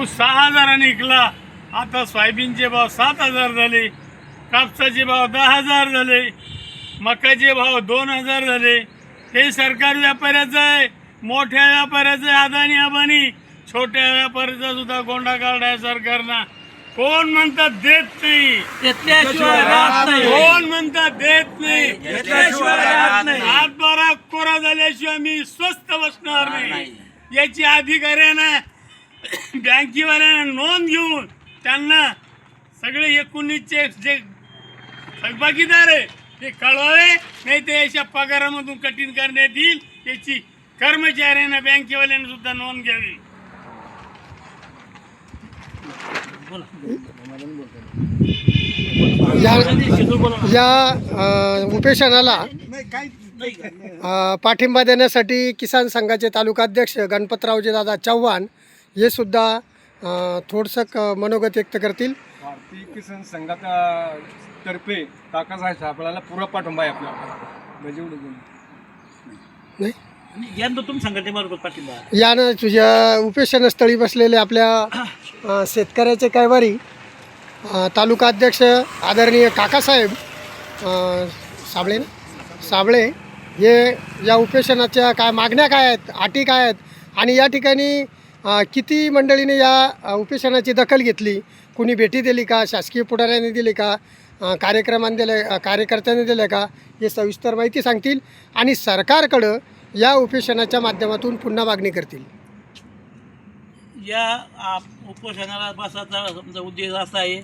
कापूस 6,000 विकला, आता सोयाबीनचे भाव 7,000 झाले, कापसाचे भाव 10,000 झाले, मकाचे भाव 2,000 झाले. हे सरकार व्यापाऱ्याचं आहे, मोठ्या व्यापाऱ्याचं आहे, अदानी अंबानी. छोट्या व्यापाऱ्याचा सुद्धा गोंडा काढाय सरकारनं. कोण म्हणतात देत नाही, कोण म्हणतात देत नाही, हातभारा कोरा झाल्याशिवाय मी स्वस्त बसणार नाही. याची अधिकाऱ्यांना बँकेवाल्यांना नोंद घेऊन त्यांना सगळे 19चे जे थकबाकीदार आहे ते कळवावे, नाही तर याच्या पगारामधून कठीण करण्यात येईल. याची कर्मचाऱ्यांना बँकेवाल्यांना सुद्धा नोंद घ्यावी. या उपेशनाला पाठिंबा देण्यासाठी किसान संघाचे तालुकाध्यक्ष गणपतरावजी दादा चव्हाण हे सुद्धा थोडंसं मनोगत व्यक्त करतील. भारतीय किसान संघाचा तर्फे काकासाहेब सापळाला पुरा पाठिंबा आहे आपल्याला. म्हणजे नाही संघटनेमार्फत पाठिंबा यानं तुझ्या उपेशनस्थळी बसलेले आपल्या शेतकऱ्याचे कैवारी तालुका अध्यक्ष आदरणीय काकासाहेब साबळे हे या उपेशनाच्या काय मागण्या काय आहेत, अटी काय आहेत आणि या ठिकाणी किती मंडळीने या उपेशनाची दखल घेतली, कुणी भेटी दिली का, शासकीय पुढाऱ्यांनी दिली का, कार्यकर्त्यांनी दिले का, हे सविस्तर माहिती सांगतील आणि सरकारकडं या उपेशनाच्या माध्यमातून पुन्हा मागणी करतील. या उपोषणाला बसायचा समजा उद्देश असा आहे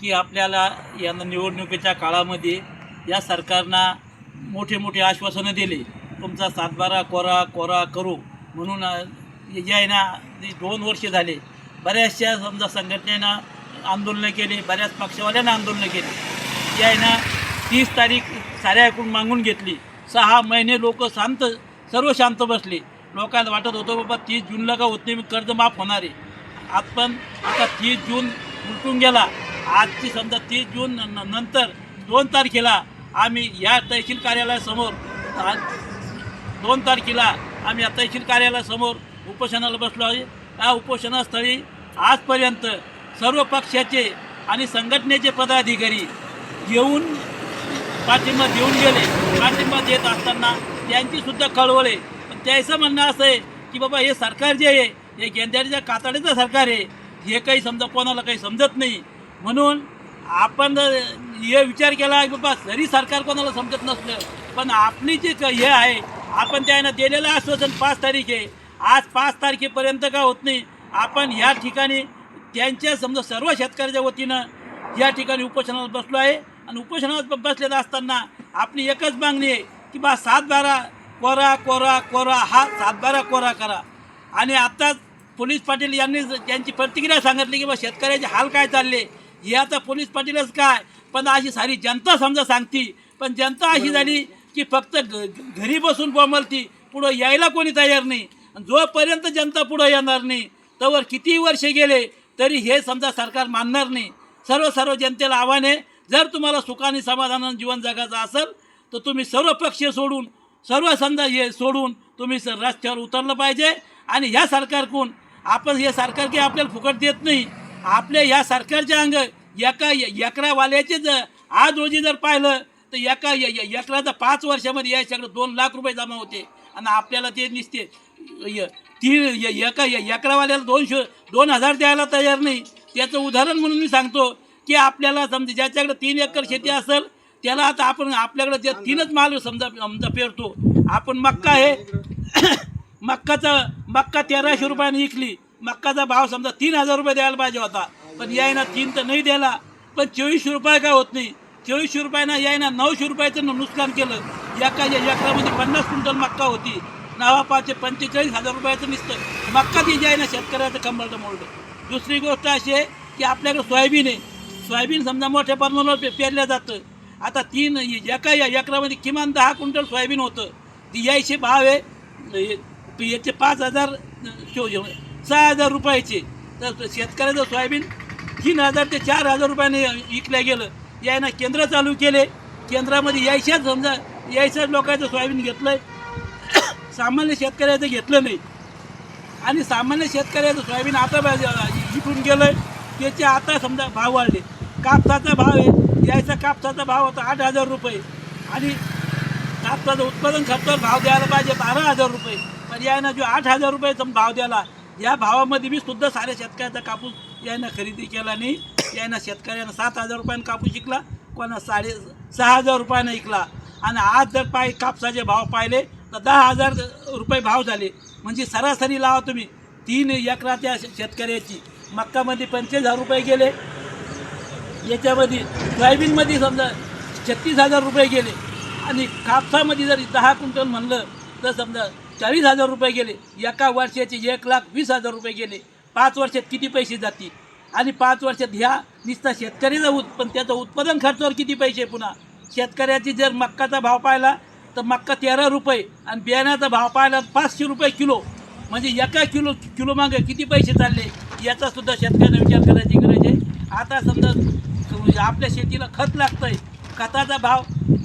की आपल्याला या निवडणुकीच्या काळामध्ये या सरकारनं मोठे मोठे आश्वासनं दिले, तुमचा 7/12 कोरा करू म्हणून. जे आहे ना 2 वर्ष झाले, बऱ्याचशा समजा संघटनेनं आंदोलनं केले, बऱ्याच पक्षवाल्यांना आंदोलनं केली. जे आहे ना 30 तारीख साऱ्याकडून मागून घेतली. 6 महिने लोक सर्व शांत बसले. लोकांना वाटत होतं बाबा 30 जूनला का होत नाही, कर्ज माफ होणार आहे. आता 30 जून उलटून गेला. आजची समजा 30 जून नंतर 2 तारखेला आम्ही या तहसील कार्यालयासमोर 2 तारखेला आम्ही या तहसील कार्यालयासमोर उपोषणाला बसलो आहे. या उपोषणास्थळी आजपर्यंत सर्व पक्षाचे आणि संघटनेचे पदाधिकारी येऊन पाठिंबा देऊन गेले. पाठिंबा देत असताना त्यांचीसुद्धा कळवळ आहे. पण त्याचं म्हणणं असं आहे की बाबा हे सरकार जे आहे हे गेंद्याच्या कातडीचं सरकार आहे, हे काही समजा कोणाला काही समजत नाही. म्हणून आपण हे विचार केला की बाबा जरी सरकार कोणाला समजत नसलं पण आपली जे हे आहे आपण त्यांना दिलेलं आश्वासन 5 तारीख आहे. आज 5 तारखेपर्यंत का होत नाही. आपण ह्या ठिकाणी त्यांच्या समजा सर्व शेतकऱ्याच्या वतीनं या ठिकाणी उपोषणाला बसलो आहे. आणि उपोषणात बसलेलं असताना आपली एकच मागणी आहे की बा 7/12 कोरा हा 7/12 कोरा करा. आणि आत्ताच पोलीस पाटील यांनी त्यांची प्रतिक्रिया सांगितली की बा शेतकऱ्याचे हाल काय चालले. हे आता पोलीस पाटीलच काय पण अशी सारी जनता समजा सांगती. पण जनता अशी झाली की फक्त घरी बसून बोंबलती, पुढं यायला कोणी तयार नाही. जोपर्यंत जनता पुढं येणार नाही तोवर कितीही वर्ष गेले तरी हे समजा सरकार मानणार नाही. सर्व जनतेला आव्हान आहे, जर तुम्हाला सुखाने समाधानाने जीवन जगायचं असेल तर तुम्ही सर्व पक्ष सोडून सर्व समजा हे सोडून तुम्ही रस्त्यावर उतरलं पाहिजे. आणि ह्या सरकारकडून आपण हे सरकार काही आपल्याला फुकट देत नाही. आपल्या ह्या सरकारच्या अंग एका एकरावाल्याचे आज रोजी जर पाहिलं तर एकराचा 5 वर्षामध्ये याच्याकडे 2 लाख रुपये जमा होते आणि आपल्याला ते निसते एका एकरावाल्याला 2,000 द्यायला तयार नाही. त्याचं उदाहरण म्हणून मी सांगतो की आपल्याला समजा ज्याच्याकडे 3 एकर शेती असेल त्याला आता आपण आपल्याकडे ते 3च माल समजा पेरतो. आपण मक्का आहे मक्का 1300 रुपयाने विकली. मक्काचा भाव समजा 3,000 रुपये द्यायला पाहिजे होता, पण यायना 3 तर नाही द्यायला. पण 2400 रुपये काय होत नाही. 2400 रुपयानं यायना 900 रुपयाचं नुकसान केलं. एका एकरामध्ये 50 क्विंटल मक्का होती. 45,000 रुपयाचं नुसतं मक्का ती जाय ना शेतकऱ्याचं कंबरचं मोडलं. दुसरी गोष्ट अशी आहे की आपल्याकडे सोयाबीन आहे. सोयाबीन समजा मोठ्या प्रमाणावर पेरलं जातं. आता एका एकरामध्ये किमान 10 क्विंटल सोयाबीन होतं. ती यायचे भाव आहे याचे 5,000 6,000 रुपयाचे. तर शेतकऱ्याचं सोयाबीन 3,000 ते 4,000 रुपयाने विकल्या गेलं. यायनं केंद्र चालू केले. केंद्रामध्ये यायच्याच लोकांचं सोयाबीन घेतलं आहे, सामान्य शेतकऱ्याचं घेतलं नाही. आणि सामान्य शेतकऱ्याचं सोयाबीन आता जिंकून गेलं त्याचे आता समजा भाव वाढले. कापसाचा भाव आहे, यायचा कापसाचा भाव होता 8,000 रुपये आणि कापसाचं उत्पादन खर्चावर भाव द्यायला पाहिजे 12,000 रुपये, पण यानं जो 8,000 रुपयाचा भाव द्याला, या भावामध्ये मी सुद्धा साऱ्या शेतकऱ्याचा कापूस यानं खरेदी केला नाही. यानं शेतकऱ्यानं 7,000 रुपयानं कापूस विकला, कोणा 6,500 रुपयानं विकला. आणि आज जर कापसाचे भाव पाहिले तर 10,000 रुपये भाव झाले. म्हणजे सरासरी लावा तुम्ही 3 एकराच्या शेतकऱ्याची. मक्कामध्ये 25,000 रुपये गेले, याच्यामध्ये सोयाबीनमध्ये समजा 36,000 रुपये गेले आणि कापसामध्ये जर 10 क्विंटल म्हणलं तर समजा 40,000 रुपये गेले. एका वर्षाचे 1,20,000 रुपये गेले. 5 वर्षात किती पैसे जातील? आणि 5 वर्षात ह्या नुसता शेतकऱ्याचा पण त्याचं उत्पादन खर्चावर किती पैसे? पुन्हा शेतकऱ्याची जर मक्काचा भाव पाहिला तर मक्का 13 रुपये आणि बियाण्याचा भाव पाहिला 500 रुपये किलो. म्हणजे एका किलो मागे किती पैसे चालले याचा सुद्धा शेतकऱ्यांना विचार करायची गरज आहे. आता समजा आपल्या शेतीला खत लागतं आहे, खताचा भाव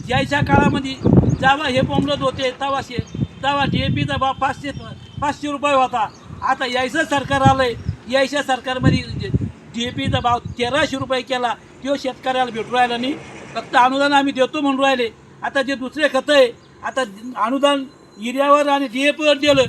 ज्याच्या काळामध्ये जेव्हा हे बोंबलत होते तेव्हा DAPचा भाव 500 रुपये होता. आता यायचं सरकार आलं आहे, यायच्या सरकारमध्ये DAPचा भाव 1,300 रुपये केला. तो शेतकऱ्याला भेटू राहिला नाही. फक्त अनुदान आम्ही देतो म्हणून राहिले. आता जे दुसरे खतं आहे, आता अनुदान युरियावर आणि DAPवर दिलं